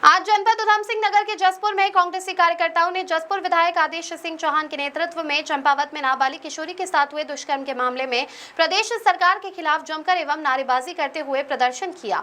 आज जनपद उधम सिंह नगर के जसपुर में कांग्रेसी कार्यकर्ताओं ने जसपुर विधायक आदेश सिंह चौहान के नेतृत्व में चंपावत में नाबालिग किशोरी के साथ हुए दुष्कर्म के मामले में प्रदेश सरकार के खिलाफ जमकर एवं नारेबाजी करते हुए प्रदर्शन किया।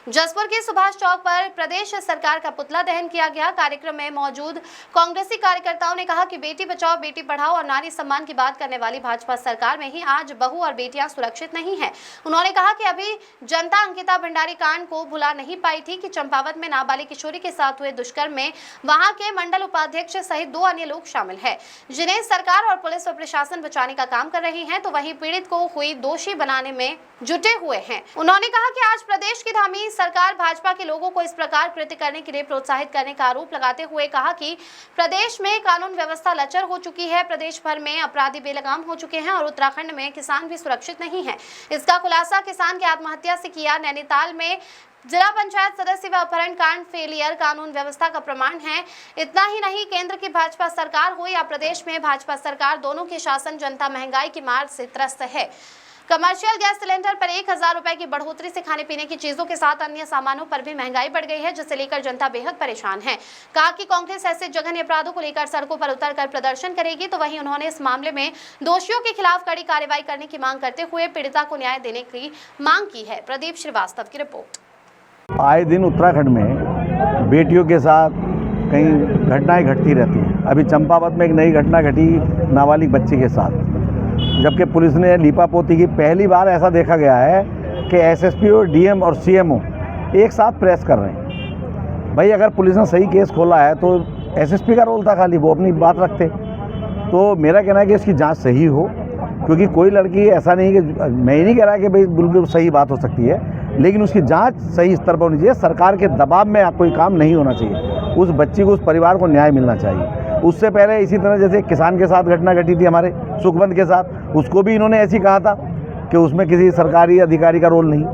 जसपुर के सुभाष चौक पर प्रदेश सरकार का पुतला दहन किया गया। कार्यक्रम में मौजूद कांग्रेसी कार्यकर्ताओं ने कहा कि बेटी बचाओ बेटी पढ़ाओ और नारी सम्मान की बात करने वाली भाजपा सरकार में ही आज बहू और बेटियां सुरक्षित नहीं है। उन्होंने कहा कि अभी जनता अंकिता भंडारी कांड को भुला नहीं पाई थी कि चंपावत में नाबालिग किशोरी के साथ हुए दुष्कर्म में वहां के मंडल उपाध्यक्ष सहित 2 अन्य लोग शामिल हैं, जिन्हें सरकार और पुलिस और प्रशासन बचाने का काम कर रही है, तो वहीं पीड़ित को हुई दोषी बनाने में जुटे हुए हैं। उन्होंने कहा कि आज प्रदेश की धामी सरकार भाजपा के लोगों को इस प्रकार कृत्य करने के लिए प्रोत्साहित करने का आरोप लगाते हुए कहा कि प्रदेश में कानून व्यवस्था लचर हो चुकी है, प्रदेश भर में अपराधी बेलगाम हो चुके हैं और उत्तराखंड में किसान भी सुरक्षित नहीं है। इसका खुलासा किसान की आत्महत्या से किया। नैनीताल में जिला पंचायत सदस्य व अपहरण कांड फेलियर कानून व्यवस्था का प्रमाण है। इतना ही नहीं, केंद्र की भाजपा सरकार हो या प्रदेश में भाजपा सरकार, दोनों के शासन जनता महंगाई की मार से त्रस्त है। कमर्शियल गैस सिलेंडर पर 1000 रुपए की बढ़ोतरी से खाने पीने की चीजों के साथ अन्य सामानों पर भी महंगाई बढ़ गई है, जिसे लेकर जनता बेहद परेशान है। कहा कि कांग्रेस ऐसे जघन्य अपराधों को लेकर सड़कों पर उतरकर प्रदर्शन करेगी, तो वहीं उन्होंने इस मामले में दोषियों के खिलाफ कड़ी कार्रवाई करने की मांग करते हुए पीड़िता को न्याय देने की मांग की है। प्रदीप श्रीवास्तव की रिपोर्ट। आए दिन उत्तराखंड में बेटियों के साथ कई घटनाएं घटती रहती हैं। अभी चंपावत में एक नई घटना घटी नाबालिग बच्चे के साथ, जबकि पुलिस ने लीपापोती की। पहली बार ऐसा देखा गया है कि एसएसपी और डीएम और सीएमओ एक साथ प्रेस कर रहे हैं। भाई, अगर पुलिस ने सही केस खोला है तो एसएसपी का रोल था, खाली वो अपनी बात रखते। तो मेरा कहना है कि इसकी जांच सही हो, क्योंकि कोई लड़की ऐसा नहीं कि मैं ही नहीं कह रहा कि भाई बिल्कुल सही बात हो सकती है, लेकिन उसकी जांच सही स्तर पर होनी चाहिए। सरकार के दबाव में कोई काम नहीं होना चाहिए। उस बच्ची को, उस परिवार को न्याय मिलना चाहिए। उससे पहले इसी तरह जैसे किसान के साथ घटना घटी थी हमारे सुखबंद के साथ, उसको भी इन्होंने ऐसी कहा था कि उसमें किसी सरकारी अधिकारी का रोल नहीं,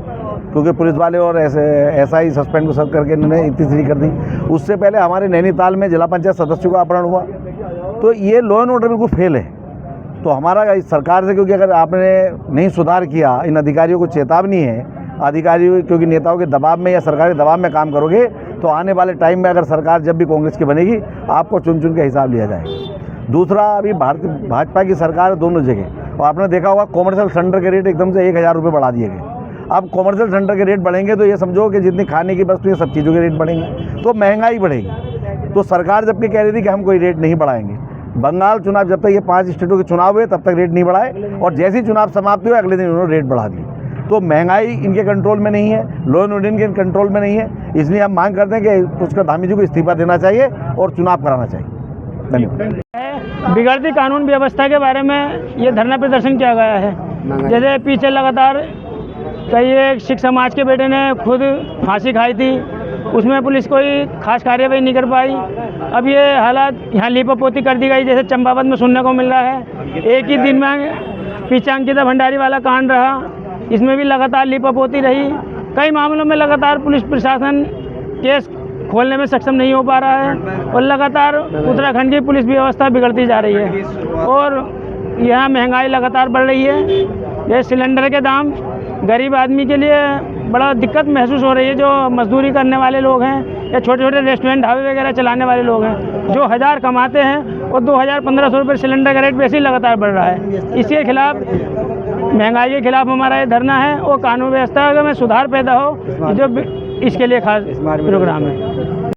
क्योंकि पुलिस वाले और ऐसा ही सस्पेंड को सब करके इन्होंने इतनी कर दी। उससे पहले हमारे नैनीताल में जिला पंचायत सदस्यों का अपहरण हुआ। तो ये लॉ एंड ऑर्डर बिल्कुल फेल है। तो हमारा इस सरकार से, क्योंकि अगर आपने नहीं सुधार किया, इन अधिकारियों को चेतावनी है, अधिकारियों क्योंकि नेताओं के दबाव में या सरकारी दबाव में काम करोगे तो आने वाले टाइम में अगर सरकार जब भी कांग्रेस की बनेगी, आपको चुन चुन के हिसाब लिया जाएगा। दूसरा, अभी भाजपा की सरकार दोनों जगह, और आपने देखा होगा कॉमर्शियल सिलेंडर के रेट एकदम से 1000 रुपये बढ़ा दिए गए। अब कॉमर्शियल सिलेंडर के रेट बढ़ेंगे तो ये समझो कि जितनी खाने की वस्तु, ये सब चीज़ों के रेट बढ़ेंगे, तो महंगाई बढ़ेगी। तो सरकार जबकि कह रही थी कि हम कोई रेट नहीं बढ़ाएंगे, बंगाल चुनाव जब तक ये 5 स्टेटों के चुनाव हुए तब तक रेट नहीं बढ़ाए, और जैसे ही चुनाव समाप्त हुए अगले दिन उन्होंने रेट बढ़ा दिए। तो महंगाई इनके कंट्रोल में नहीं है, लॉ एंड ऑर्डर इनके कंट्रोल में नहीं है। इसलिए हम मांग करते हैं कि उसका धामी जी को इस्तीफा देना चाहिए और चुनाव कराना चाहिए। धन्यवाद। बिगड़ती कानून व्यवस्था के बारे में ये धरना प्रदर्शन किया गया है। जैसे पीछे लगातार कई एक सिख समाज के बेटे ने खुद फांसी खाई थी, उसमें पुलिस कोई खास कार्यवाही नहीं कर पाई। अब ये हालात यहाँ लीपापोती कर दी गई, जैसे चंपावत में सुनने को मिल रहा है। एक ही दिन में पीछे अंकिता भंडारी वाला कांड रहा, इसमें भी लगातार लीपापोती रही। कई मामलों में लगातार पुलिस प्रशासन केस खोलने में सक्षम नहीं हो पा रहा है, और लगातार उत्तराखंड की पुलिस व्यवस्था बिगड़ती जा रही है, और यहाँ महंगाई लगातार बढ़ रही है। ये सिलेंडर के दाम गरीब आदमी के लिए बड़ा दिक्कत महसूस हो रही है। जो मजदूरी करने वाले लोग हैं या छोटे छोटे रेस्टोरेंट ढाबे वगैरह चलाने वाले लोग हैं, जो 1000 कमाते हैं, और 2000-1500 रुपये सिलेंडर का रेट वैसे ही लगातार बढ़ रहा है। इसके खिलाफ, महंगाई के खिलाफ हमारा ये धरना है, और कानून व्यवस्था में सुधार पैदा हो, जो इसके लिए खास प्रोग्राम है।